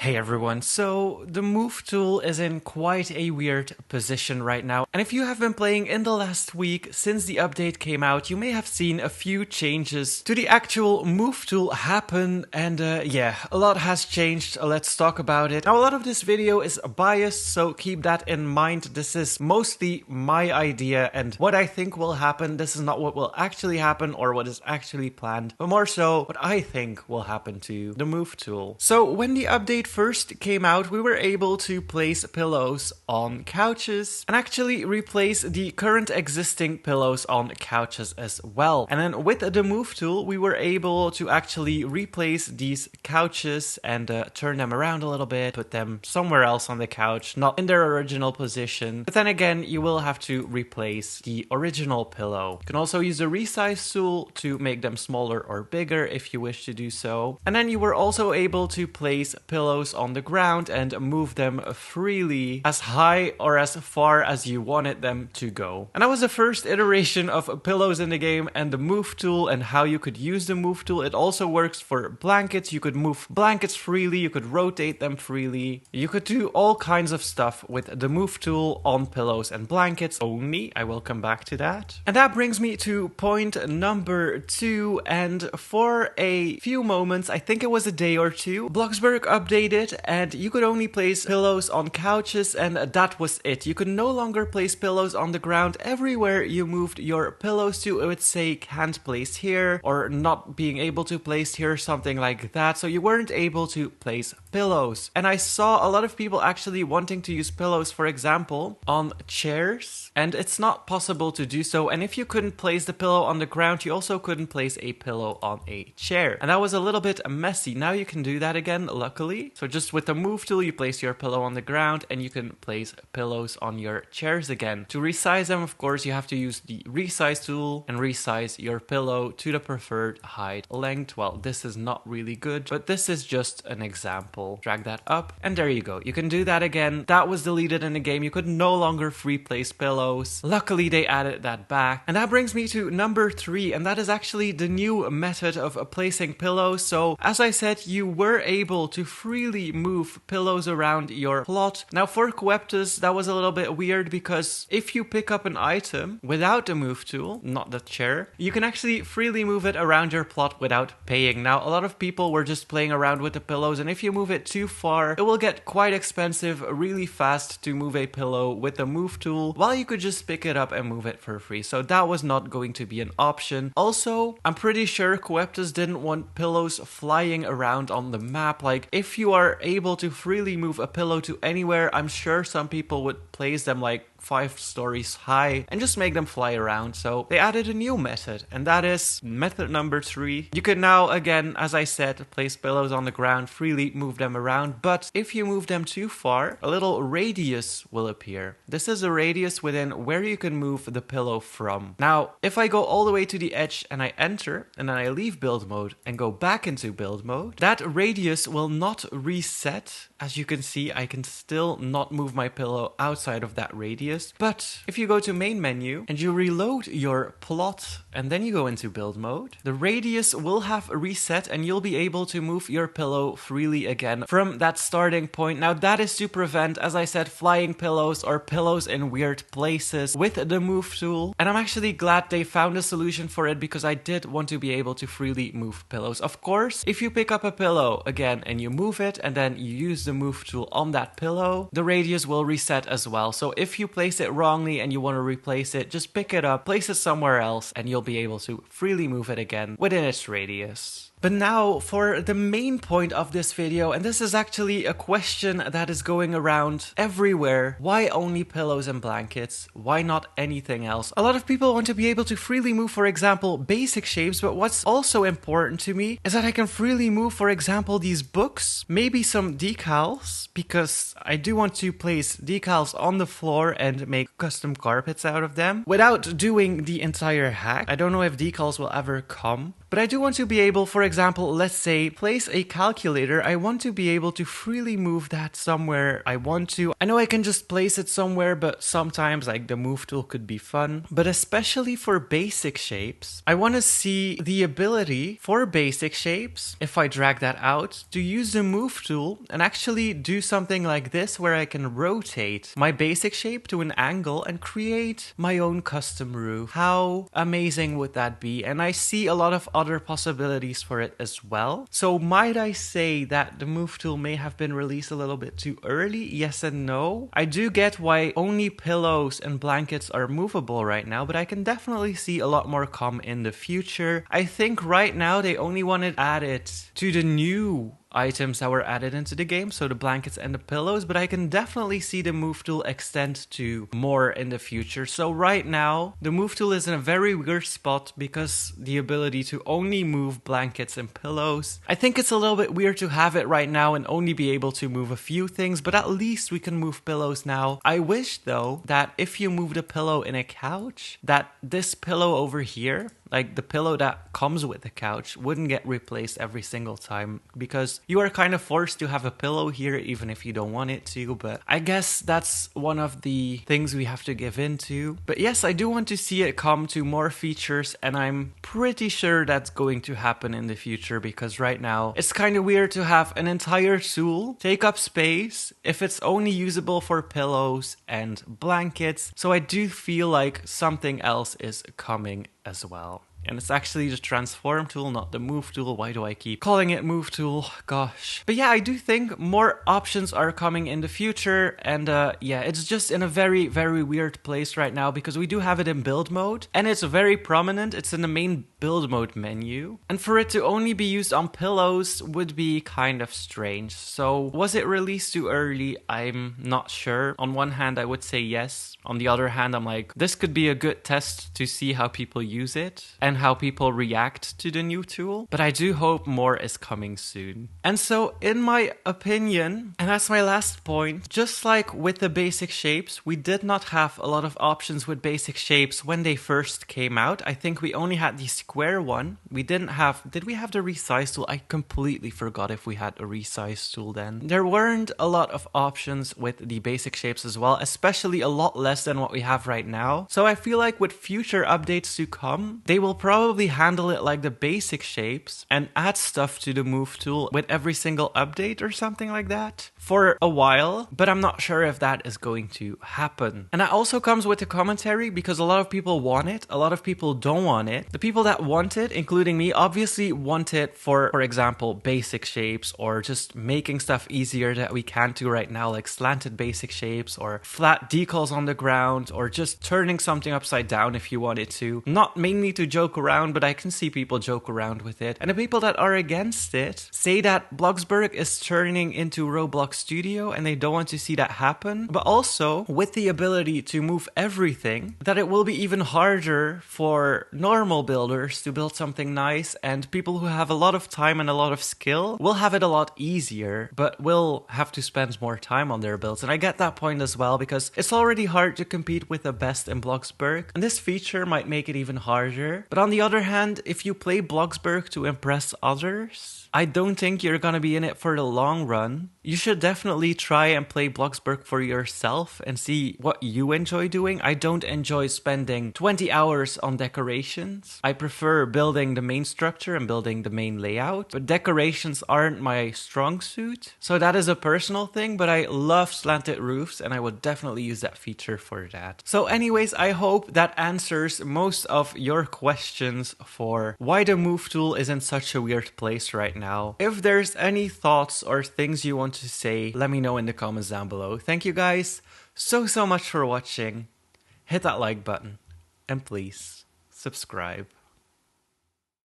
Hey everyone, so the move tool is in quite a weird position right now, and if you have been playing in the last week since the update came out, you may have seen a few changes to the actual move tool happen, and yeah, a lot has changed. Let's talk about it. Now, a lot of this video is biased, so keep that in mind. This is mostly my idea and what I think will happen. This is not what will actually happen or what is actually planned, but more so what I think will happen to the move tool. So when the update first came out, we were able to place pillows on couches and actually replace the current existing pillows on couches as well. And then with the move tool, we were able to actually replace these couches and turn them around a little bit, put them somewhere else on the couch, not in their original position. But then again, you will have to replace the original pillow. You can also use the resize tool to make them smaller or bigger if you wish to do so. And then you were also able to place pillows on the ground and move them freely as high or as far as you wanted them to go. And that was the first iteration of pillows in the game and the move tool and how you could use the move tool. It also works for blankets. You could move blankets freely, you could rotate them freely. You could do all kinds of stuff with the move tool on pillows and blankets only. I will come back to that. And that brings me to point number 2, and for a few moments, I think it was a day or two, Bloxburg updated and you could only place pillows on couches, and that was it. You could no longer place pillows on the ground. Everywhere you moved your pillows to, it would say can't place here or not being able to place here, something like that. So you weren't able to place pillows. And I saw a lot of people actually wanting to use pillows, for example, on chairs, and it's not possible to do so. And if you couldn't place the pillow on the ground, you also couldn't place a pillow on a chair. And that was a little bit messy. Now you can do that again, luckily. So just with the move tool, you place your pillow on the ground and you can place pillows on your chairs again. To resize them, of course, you have to use the resize tool and resize your pillow to the preferred height length. Well, this is not really good, but this is just an example. Drag that up and there you go. You can do that again. That was deleted in the game. You could no longer free place pillows. Luckily, they added that back. And that brings me to number 3, and that is actually the new method of placing pillows. So as I said, you were able to freely move pillows around your plot. Now for Coeptus, that was a little bit weird because if you pick up an item without the move tool, not the chair, you can actually freely move it around your plot without paying. Now a lot of people were just playing around with the pillows, and if you move it too far, it will get quite expensive really fast to move a pillow with the move tool, while you could just pick it up and move it for free. So that was not going to be an option. Also, I'm pretty sure Coeptus didn't want pillows flying around on the map. Like, if you are able to freely move a pillow to anywhere, I'm sure some people would place them like 5 stories high and just make them fly around. So they added a new method, and that is method number 3. You can now, again, as I said, place pillows on the ground, freely move them around, but if you move them too far, a little radius will appear. This is a radius within where you can move the pillow from. Now, if I go all the way to the edge and I enter, and then I leave build mode and go back into build mode, that radius will not reset. As you can see, I can still not move my pillow outside of that radius. But if you go to main menu and you reload your plot and then you go into build mode, the radius will have reset and you'll be able to move your pillow freely again from that starting point. Now that is to prevent, as I said, flying pillows or pillows in weird places with the move tool. And I'm actually glad they found a solution for it, because I did want to be able to freely move pillows. Of course, if you pick up a pillow again and you move it and then you use the move tool on that pillow, the radius will reset as well. So if you place it wrongly and you want to replace it, just pick it up, place it somewhere else, and you'll be able to freely move it again within its radius. But now for the main point of this video, and this is actually a question that is going around everywhere. Why only pillows and blankets? Why not anything else? A lot of people want to be able to freely move, for example, basic shapes, but what's also important to me is that I can freely move, for example, these books, maybe some decals, because I do want to place decals on the floor and make custom carpets out of them without doing the entire hack. I don't know if decals will ever come But I do want to be able, for example, let's say, place a calculator. I want to be able to freely move that somewhere I want to. I know I can just place it somewhere, but sometimes like the move tool could be fun. But especially for basic shapes, I want to see the ability for basic shapes, if I drag that out, to use the move tool and actually do something like this where I can rotate my basic shape to an angle and create my own custom roof. How amazing would that be? And I see a lot of other possibilities for it as well. So might I say that the move tool may have been released a little bit too early? Yes and no. I do get why only pillows and blankets are movable right now, but I can definitely see a lot more come in the future. I think right now they only want it added to the new items that were added into the game, so the blankets and the pillows, but I can definitely see the move tool extend to more in the future. So right now, the move tool is in a very weird spot because the ability to only move blankets and pillows. I think it's a little bit weird to have it right now and only be able to move a few things, but at least we can move pillows now. I wish though that if you moved a pillow in a couch, that this pillow over here, like the pillow that comes with the couch, wouldn't get replaced every single time, because you are kind of forced to have a pillow here even if you don't want it to. But I guess that's one of the things we have to give into. But yes, I do want to see it come to more features, and I'm pretty sure that's going to happen in the future, because right now it's kind of weird to have an entire tool take up space if it's only usable for pillows and blankets. So I do feel like something else is coming as well. And it's actually the transform tool, not the move tool. Why do I keep calling it move tool? Gosh. But yeah, I do think more options are coming in the future. And yeah, it's just in a very, very weird place right now, because we do have it in build mode and it's very prominent. It's in the main build mode menu. And for it to only be used on pillows would be kind of strange. So was it released too early? I'm not sure. On one hand, I would say yes. On the other hand, I'm like, this could be a good test to see how people use it and how people react to the new tool. But I do hope more is coming soon. And so in my opinion, and that's my last point, just like with the basic shapes, we did not have a lot of options with basic shapes when they first came out. I think we only had the square one. We didn't have, did we have the resize tool? I completely forgot if we had a resize tool then. There weren't a lot of options with the basic shapes as well, especially a lot less than what we have right now. So I feel like with future updates to come, they will probably handle it like the basic shapes and add stuff to the move tool with every single update or something like that for a while, but I'm not sure if that is going to happen. And that also comes with the commentary, because a lot of people want it, a lot of people don't want it. The people that want it, including me, obviously want it for example, basic shapes, or just making stuff easier that we can't do right now, like slanted basic shapes or flat decals on the ground, or just turning something upside down if you wanted to. Not mainly to joke around, but I can see people joke around with it. And the people that are against it say that Bloxburg is turning into Roblox Studio and they don't want to see that happen. But also, with the ability to move everything, that it will be even harder for normal builders to build something nice, and people who have a lot of time and a lot of skill will have it a lot easier, but will have to spend more time on their builds. And I get that point as well, because it's already hard to compete with the best in Bloxburg, and this feature might make it even harder. But on the other hand, if you play Bloxburg to impress others, I don't think you're gonna be in it for the long run. You should definitely try and play Bloxburg for yourself and see what you enjoy doing. I don't enjoy spending 20 hours on decorations. I prefer building the main structure and building the main layout, but decorations aren't my strong suit. So that is a personal thing, but I love slanted roofs and I would definitely use that feature for that. So anyways, I hope that answers most of your questions for why the move tool is in such a weird place right now. If there's any thoughts or things you want to say, let me know in the comments down below. Thank you guys so much for watching. Hit that like button and please subscribe.